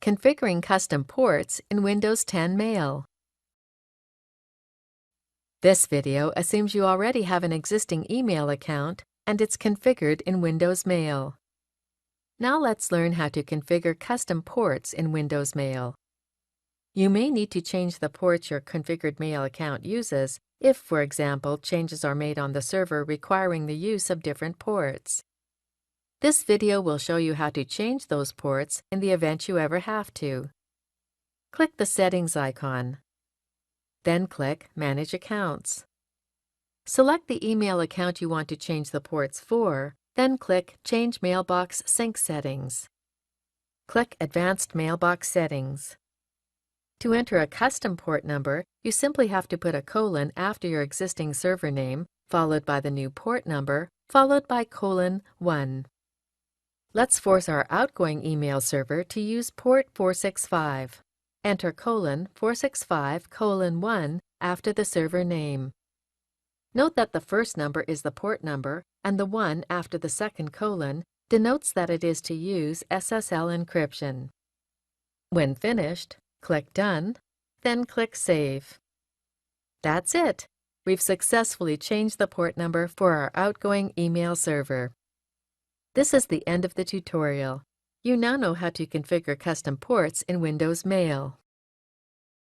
Configuring custom ports in Windows 10 Mail. This video assumes you already have an existing email account and it's configured in Windows Mail. Now let's learn how to configure custom ports in Windows Mail. You may need to change the ports your configured mail account uses if, for example, changes are made on the server requiring the use of different ports. This video will show you how to change those ports in the event you ever have to. Click the Settings icon. Then click Manage Accounts. Select the email account you want to change the ports for, then click Change Mailbox Sync Settings. Click Advanced Mailbox Settings. To enter a custom port number, you simply have to put a colon after your existing server name, followed by the new port number, followed by :1. Let's force our outgoing email server to use port 465. Enter :465:1 after the server name. Note that the first number is the port number, and the 1 after the second colon denotes that it is to use SSL encryption. When finished, click Done, then click Save. That's it! We've successfully changed the port number for our outgoing email server. This is the end of the tutorial. You now know how to configure custom ports in Windows Mail.